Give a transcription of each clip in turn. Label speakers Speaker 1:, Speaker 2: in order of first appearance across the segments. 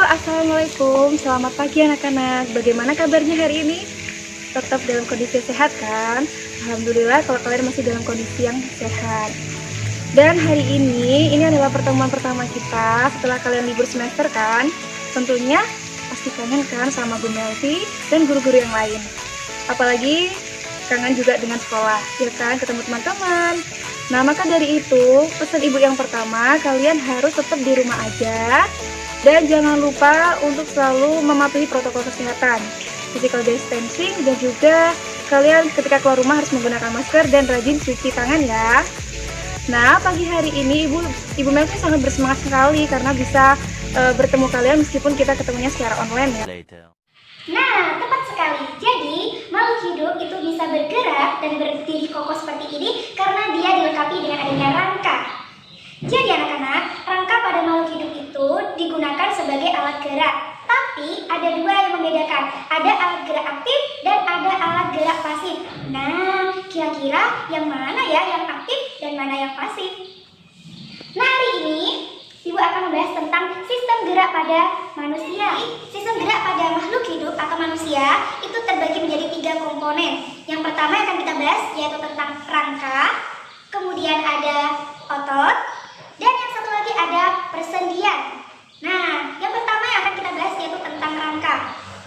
Speaker 1: Assalamualaikum. Selamat pagi anak-anak. Bagaimana kabarnya hari ini? Tetap dalam kondisi sehat kan? Alhamdulillah kalau kalian masih dalam kondisi yang sehat. Dan hari ini adalah pertemuan pertama kita setelah kalian libur semester kan? Tentunya pasti kangen kan sama Bu Melvi dan guru-guru yang lain. Apalagi kangen juga dengan sekolah, ya kan? Ketemu teman-teman. Nah, maka dari itu, pesan ibu yang pertama, kalian harus tetap di rumah aja. Dan jangan lupa untuk selalu mematuhi protokol kesehatan, physical distancing, dan juga kalian ketika keluar rumah harus menggunakan masker dan rajin cuci tangan ya. Nah, pagi hari ini Ibu Melvi sangat bersemangat sekali karena bisa bertemu kalian meskipun kita ketemunya secara online ya.
Speaker 2: Nah, tepat sekali. Jadi, makhluk hidup itu bisa bergerak dan berdiri kokoh seperti ini karena dia dilengkapi dengan adanya rangka. Jadi anak-anak, rangka pada makhluk hidup itu digunakan sebagai alat gerak. Tapi ada dua yang membedakan. Ada alat gerak aktif dan ada alat gerak pasif. Nah, kira-kira yang mana ya yang aktif dan mana yang pasif? Nah, hari ini Ibu akan membahas tentang sistem gerak pada manusia. Sistem gerak pada makhluk hidup atau manusia itu terbagi menjadi 3 komponen. Yang pertama yang akan kita bahas yaitu tentang rangka, kemudian ada otot, dan yang satu lagi ada persendian. Nah, yang pertama yang akan kita bahas yaitu tentang rangka.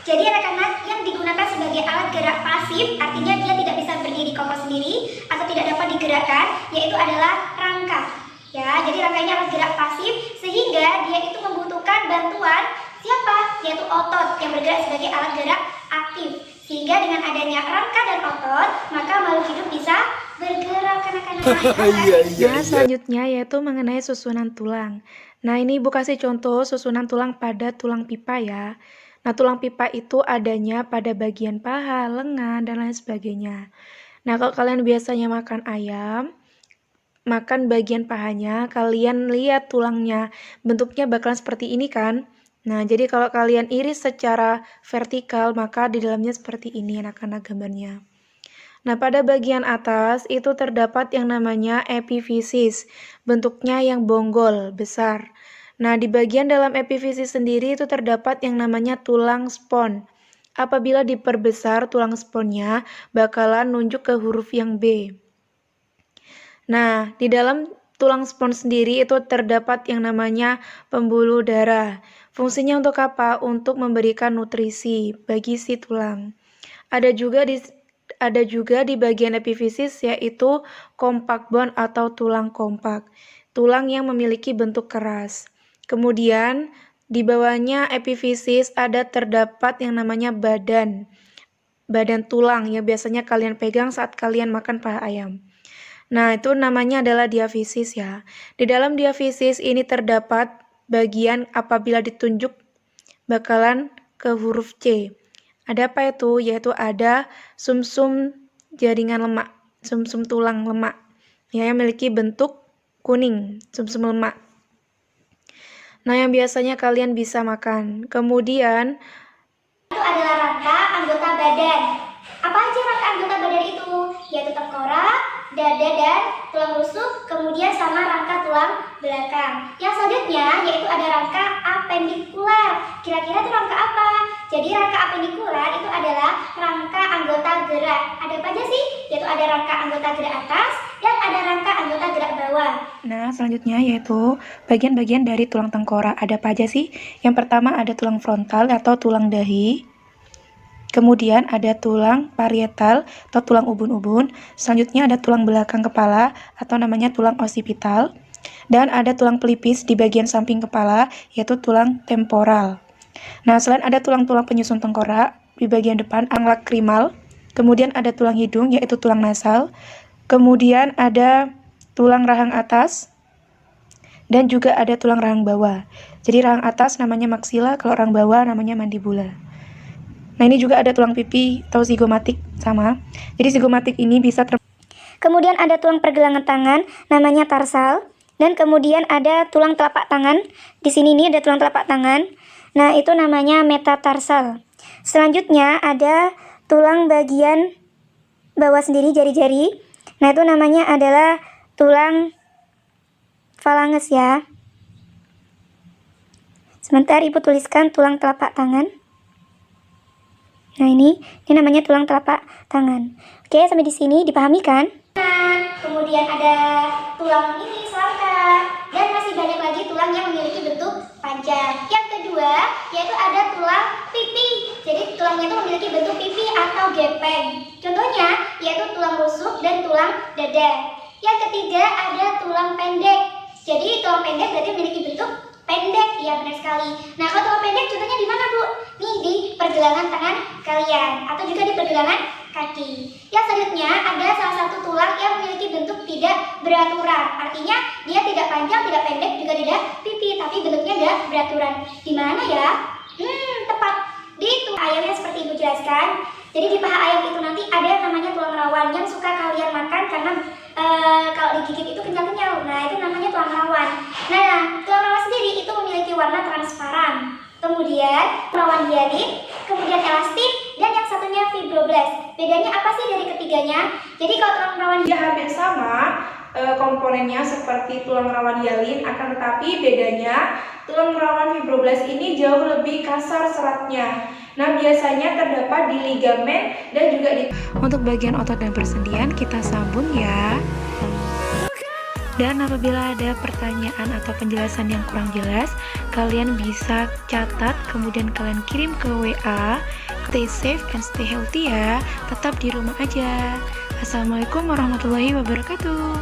Speaker 2: Jadi anak-anak yang digunakan sebagai alat gerak pasif, artinya dia tidak bisa berdiri kokoh sendiri atau tidak dapat digerakkan, yaitu adalah rangka. Ya, jadi rangka ini alat gerak pasif sehingga dia itu membutuhkan bantuan siapa? Yaitu otot yang bergerak sebagai alat gerak aktif. Sehingga dengan adanya rangka dan otot, maka makhluk hidup bisa bergerak anak-anak.
Speaker 1: Nah, selanjutnya yaitu mengenai susunan tulang. Nah, ini Ibu kasih contoh susunan tulang pada tulang pipa ya. Nah, tulang pipa itu adanya pada bagian paha, lengan, dan lain sebagainya. Nah, kalau kalian biasanya makan ayam, makan bagian pahanya, kalian lihat tulangnya, bentuknya bakalan seperti ini kan? Nah, jadi kalau kalian iris secara vertikal, maka di dalamnya seperti ini anak-anak gambarnya. Nah, pada bagian atas itu terdapat yang namanya epifisis, bentuknya yang bonggol, besar. Nah, di bagian dalam epifisis sendiri itu terdapat yang namanya tulang spons. Apabila diperbesar tulang sponsnya, bakalan nunjuk ke huruf yang B. Nah, di dalam tulang spons sendiri itu terdapat yang namanya pembuluh darah. Fungsinya untuk apa? Untuk memberikan nutrisi bagi si tulang. Ada juga di bagian epifisis yaitu compact bone atau tulang kompak. Tulang yang memiliki bentuk keras. Kemudian di bawahnya epifisis terdapat yang namanya badan tulang yang biasanya kalian pegang saat kalian makan paha ayam. Nah, itu namanya adalah diafisis ya. Di dalam diafisis ini terdapat bagian apabila ditunjuk bakalan ke huruf C. Ada apa itu? Yaitu ada sumsum jaringan lemak, sumsum tulang lemak, ya, yang memiliki bentuk kuning, sumsum lemak. Nah, yang biasanya kalian bisa makan. Kemudian
Speaker 2: itu adalah rangka anggota badan. Apa aja rangka anggota badan itu? Yaitu tengkorak, dada dan tulang rusuk, kemudian sama rangka tulang belakang. Yang selanjutnya yaitu ada rangka apendikular. Kira-kira itu rangka apa? Jadi rangka apendikular itu adalah rangka anggota gerak. Ada apa aja sih? Yaitu ada rangka anggota gerak atas dan ada rangka anggota gerak bawah.
Speaker 1: Nah, selanjutnya yaitu bagian-bagian dari tulang tengkorak. Ada apa aja sih? Yang pertama ada tulang frontal atau tulang dahi. Kemudian ada tulang parietal atau tulang ubun-ubun. Selanjutnya ada tulang belakang kepala atau namanya tulang occipital. Dan ada tulang pelipis di bagian samping kepala yaitu tulang temporal. Nah, selain ada tulang-tulang penyusun tengkorak di bagian depan lakrimal. Kemudian ada tulang hidung yaitu tulang nasal. Kemudian ada tulang rahang atas dan juga ada tulang rahang bawah. Jadi rahang atas namanya maksila, kalau rahang bawah namanya mandibula. Nah, ini juga ada tulang pipi atau zigomatik sama. Jadi zigomatik ini bisa
Speaker 2: Kemudian ada tulang pergelangan tangan namanya tarsal dan kemudian ada tulang telapak tangan. Di sini nih ada tulang telapak tangan. Nah, itu namanya metatarsal. Selanjutnya ada tulang bagian bawah sendiri jari-jari. Nah, itu namanya adalah tulang falanges ya. Sebentar Ibu tuliskan tulang telapak tangan. Nah ini namanya tulang telapak tangan. Oke, sampai di sini dipahami kan? Kemudian ada tulang ini selangkah, dan masih banyak lagi tulang yang memiliki bentuk panjang. Yang kedua yaitu ada tulang pipi. Jadi tulangnya itu memiliki bentuk pipi atau gepeng. Contohnya yaitu tulang rusuk dan tulang dada. Yang ketiga ada tulang pendek. Jadi tulang pendek berarti memiliki bentuk pendek, ya benar sekali. Nah kalau tulang pendek contohnya di mana Bu? Nih di pergelangan tangan kalian atau juga di pergelangan kaki. Yang selanjutnya ada salah satu tulang yang memiliki bentuk tidak beraturan. Artinya dia tidak panjang, tidak pendek, juga tidak pipi, tapi bentuknya tidak beraturan. Di mana ya? Tepat di tulang ayam yang seperti Ibu jelaskan. Jadi di paha ayam itu nanti ada yang namanya tulang rawan yang suka kalian makan karena kalau digigit itu kenyal-kenyal. Nah itu namanya tulang rawan. Nah tulang rawan sendiri itu memiliki warna transparan. Kemudian rawan hialin, kemudian elastik, dan yang satunya fibroblast. Bedanya apa sih dari ketiganya? Jadi kalau tulang rawan
Speaker 1: Dia hampir sama komponennya seperti tulang rawan hialin, akan tetapi bedanya tulang rawan fibroblast ini jauh lebih kasar seratnya. Nah, biasanya terdapat di ligamen dan juga di... Untuk bagian otot dan persendian kita sambung ya. Dan apabila ada pertanyaan atau penjelasan yang kurang jelas, kalian bisa catat, kemudian kalian kirim ke WA. Stay safe and stay healthy ya. Tetap di rumah aja. Assalamualaikum warahmatullahi wabarakatuh.